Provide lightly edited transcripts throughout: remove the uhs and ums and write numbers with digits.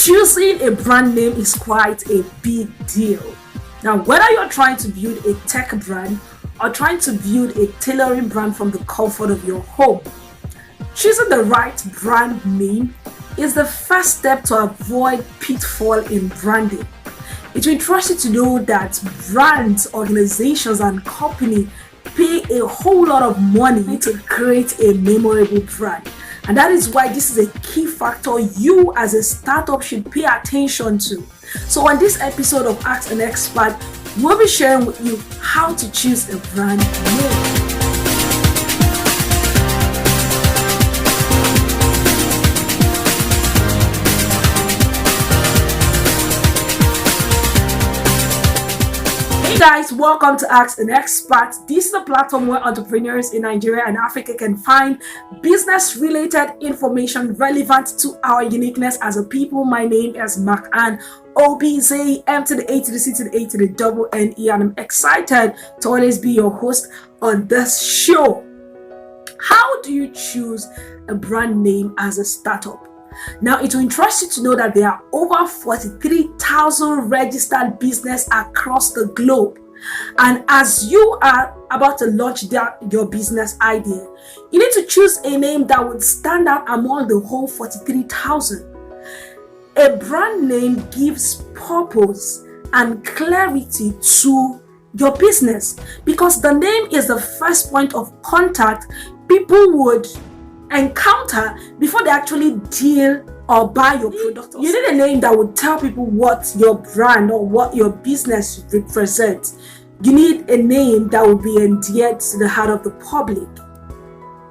Choosing a brand name is quite a big deal. Now, whether you're trying to build a tech brand or trying to build a tailoring brand from the comfort of your home, choosing the right brand name is the first step to avoid pitfall in branding. It will interest you to know that brands, organizations, and companies pay a whole lot of money to create a memorable brand. And that is why this is a key factor you as a startup should pay attention to. So on this episode of Ask an Expert, we'll be sharing with you how to choose a brand name. Hey guys, welcome to Ask an Expert. This is the platform where entrepreneurs in Nigeria and Africa can find business-related information relevant to our uniqueness as a people. My name is Mark and OBZ, M to the A to the C to the A to the double NE, and I'm excited to always be your host on this show. How do you choose a brand name as a startup? Now, it will interest you to know that there are over 43,000 registered businesses across the globe. And as you are about to launch your business idea, you need to choose a name that would stand out among the whole 43,000. A brand name gives purpose and clarity to your business because the name is the first point of contact people would encounter before they actually deal or buy your product. You need a name that would tell people what your brand or what your business represents. You need a name that will be endeared to the heart of the public.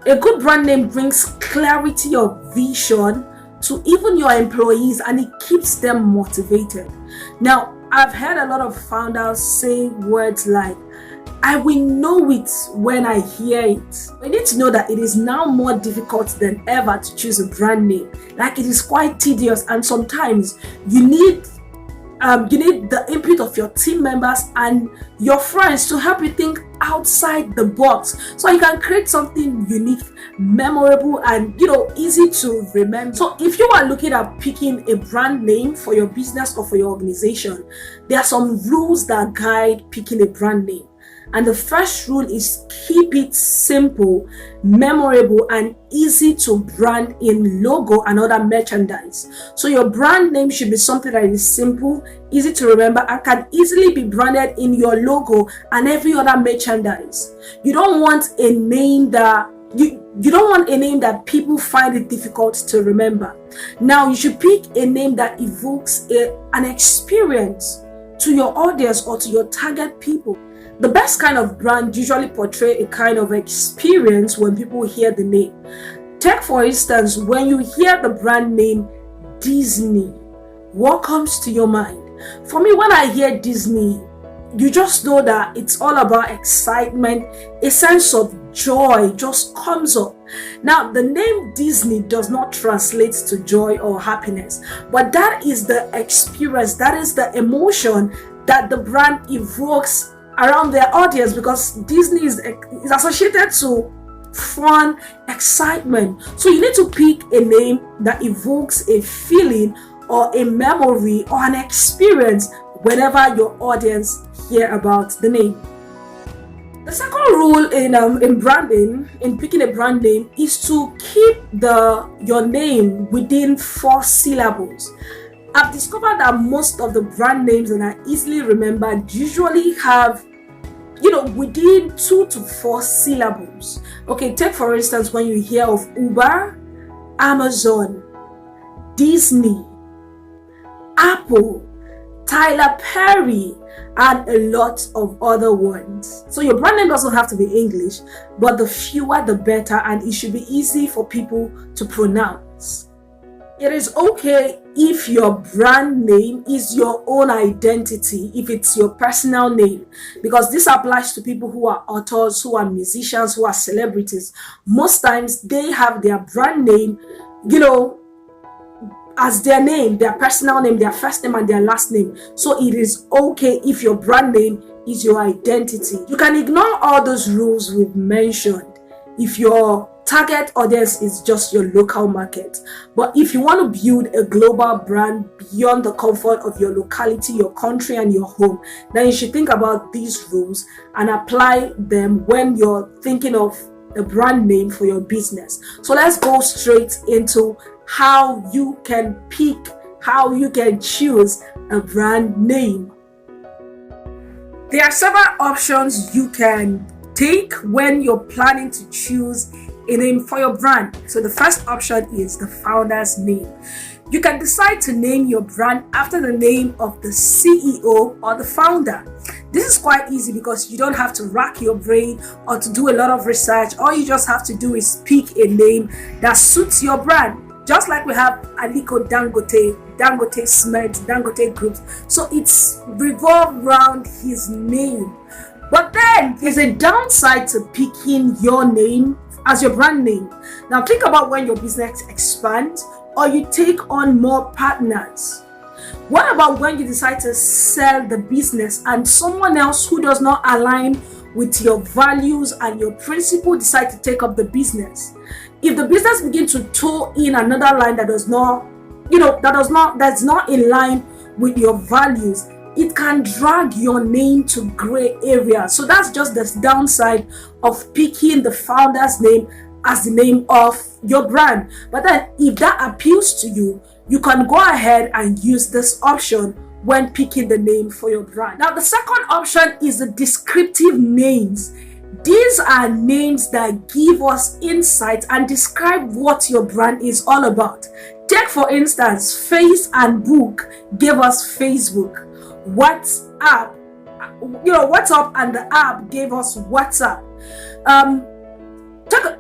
A good brand name brings clarity of vision to even your employees and it keeps them motivated. Now, I've heard a lot of founders say words like, I will know it when I hear it. We need to know that it is now more difficult than ever to choose a brand name. Like, it is quite tedious, and sometimes you need the input of your team members and your friends to help you think outside the box so you can create something unique, memorable, and easy to remember. So if you are looking at picking a brand name for your business or for your organization, there are some rules that guide picking a brand name. And the first rule is keep it simple, memorable, and easy to brand in logo and other merchandise. So your brand name should be something that is simple, easy to remember, and can easily be branded in your logo and every other merchandise. You don't want a name that you don't want a name that people find it difficult to remember. Now, you should pick a name that evokes an experience to your audience or to your target people. The best kind of brand usually portray a kind of experience when people hear the name. Take for instance, when you hear the brand name Disney, what comes to your mind? For me, when I hear Disney, you just know that it's all about excitement, a sense of joy just comes up. Now, the name Disney does not translate to joy or happiness, but that is the experience, that is the emotion that the brand evokes around their audience, because Disney is associated to fun, excitement. So you need to pick a name that evokes a feeling or a memory or an experience whenever your audience hear about the name. The second rule in branding, in picking a brand name, is to keep your name within 4 syllables. I've discovered that most of the brand names that are easily remembered usually have, within 2 to 4 syllables. Okay, take for instance when you hear of Uber, Amazon, Disney, Apple, Tyler Perry, and a lot of other ones. So your brand name doesn't have to be English, but the fewer the better, and it should be easy for people to pronounce. It is okay if your brand name is your own identity, if it's your personal name, because this applies to people who are authors, who are musicians, who are celebrities. Most times they have their brand name, as their name, their personal name, their first name and their last name. So it is okay if your brand name is your identity. You can ignore all those rules we've mentioned if your target audience is just your local market. But if you want to build a global brand beyond the comfort of your locality, your country, and your home, then you should think about these rules and apply them when you're thinking of a brand name for your business. So let's go straight into how you can pick, how you can choose a brand name. There are several options you can take when you're planning to choose a name for your brand. So the first option is the founder's name. You can decide to name your brand after the name of the CEO or the founder. This is quite easy because you don't have to rack your brain or to do a lot of research. All you just have to do is pick a name that suits your brand. Just like we have Aliko Dangote, Dangote Cement, Dangote Groups. So it's revolved around his name. But then there's a downside to picking your name as your brand name. Now think about when your business expands or you take on more partners. What about when you decide to sell the business and someone else who does not align with your values and your principle decide to take up the business? If the business begins to toe in another line that's not in line with your values, it can drag your name to gray area. So that's just the downside of picking the founder's name as the name of your brand. But then if that appeals to you, you can go ahead and use this option when picking the name for your brand. Now the second option is the descriptive names. These are names that give us insight and describe what your brand is all about. Take for instance, Face and Book gave us Facebook. WhatsApp and the app gave us WhatsApp.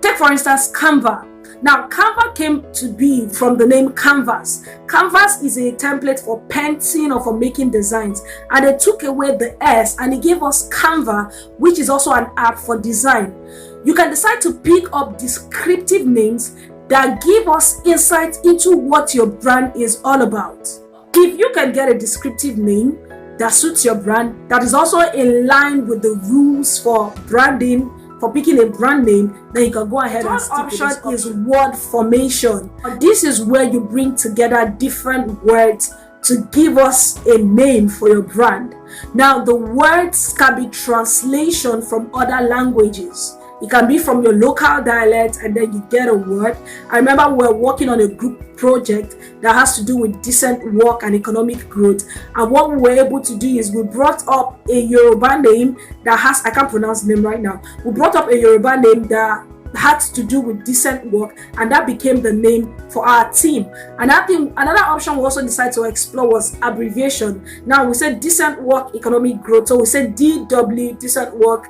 Take for instance Canva. Now Canva came to be from the name Canvas. Canvas is a template for painting or for making designs, and they took away the S and it gave us Canva, which is also an app for design. You can decide to pick up descriptive names that give us insight into what your brand is all about. If you can get a descriptive name that suits your brand, that is also in line with the rules for branding, for picking a brand name, then you can go ahead and stick with this option. Is word formation. This is where you bring together different words to give us a name for your brand. Now the words can be translation from other languages. It can be from your local dialect and then you get a word. I remember we were working on a group project that has to do with decent work and economic growth, and what we were able to do is we brought up a Yoruba name that has, I can't pronounce the name right now, we brought up a Yoruba name that had to do with decent work, and that became the name for our team. And I think another option we also decided to explore was abbreviation. Now we said decent work, economic growth, so we said DW, decent work,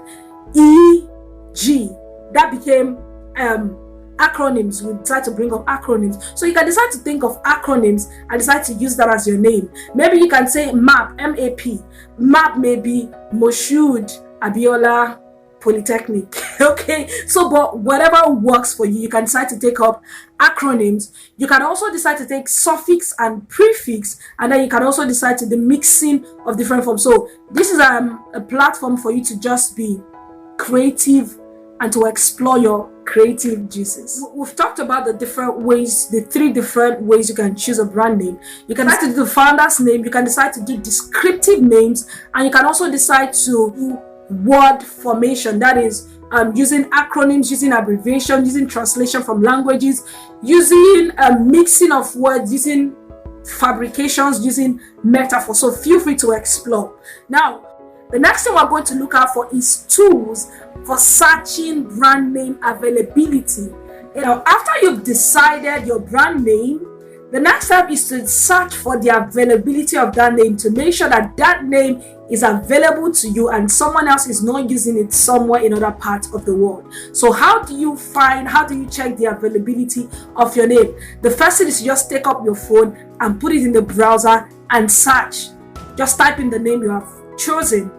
EG. That became acronyms. We decided to bring up acronyms. So you can decide to think of acronyms and decide to use that as your name. Maybe you can say MAP, M-A-P. MAP may be Moshood Abiola Polytechnic. Okay, so but whatever works for you, you can decide to take up acronyms. You can also decide to take suffix and prefix, and then you can also decide to the mixing of different forms. So this is a platform for you to just be creative and to explore your creative juices. We've talked about the different ways, the 3 different ways you can choose a brand name. You can decide to do the founder's name, you can decide to do descriptive names, and you can also decide to do word formation. That is using acronyms, using abbreviation, using translation from languages, using a mixing of words, using fabrications, using metaphors. So feel free to explore. Now, the next thing we're going to look out for is tools for searching brand name availability. After you've decided your brand name, the next step is to search for the availability of that name to make sure that that name is available to you and someone else is not using it somewhere in other parts of the world. So how do you check the availability of your name? The first thing is just take up your phone and put it in the browser and search. Just type in the name you have chosen,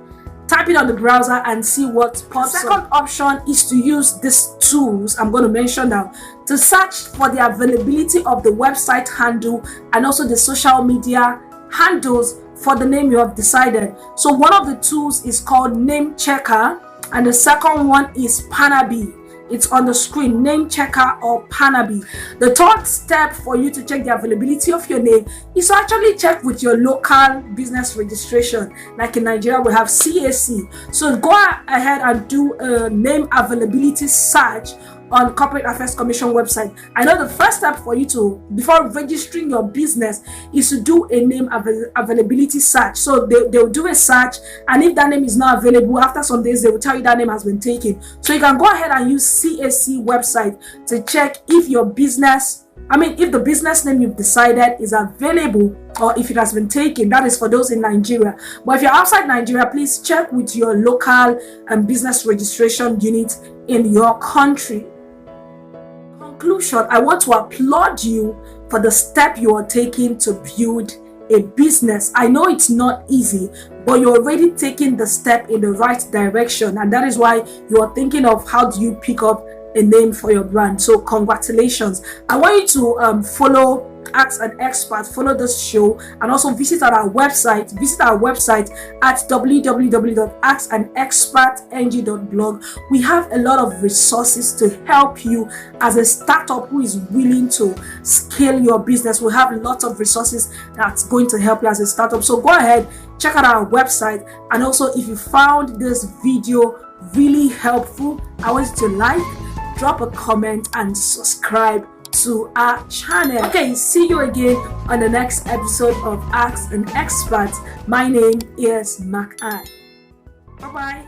type it on the browser and see what pops up. The second option is to use these tools I'm going to mention now to search for the availability of the website handle and also the social media handles for the name you have decided. So one of the tools is called Name Checker and the second one is Panabi. It's on the screen, name checker or Panabi. The third step for you to check the availability of your name is to actually check with your local business registration. Like in Nigeria, we have CAC. So go ahead and do a name availability search on Corporate Affairs Commission website. I know the first step for you to, before registering your business, is to do a name availability search. So they'll do a search, and if that name is not available, after some days they will tell you that name has been taken. So you can go ahead and use CAC website to check if your business, if the business name you've decided is available or if it has been taken. That is for those in Nigeria. But if you're outside Nigeria, please check with your local business registration unit in your country. Conclusion, I want to applaud you for the step you are taking to build a business. I know it's not easy, but you're already taking the step in the right direction, and that is why you are thinking of how do you pick up a name for your brand. So congratulations. I want you to follow Ask an Expert, follow this show, and also visit our website at www.askandexpertng.blog. We have a lot of resources to help you as a startup who is willing to scale your business. We have lots of resources that's going to help you as a startup. So go ahead, check out our website, and also if you found this video really helpful, I want you to like, drop a comment, and subscribe to our channel. Okay, see you again on the next episode of Ask an Expert. My name is Mac. Bye bye.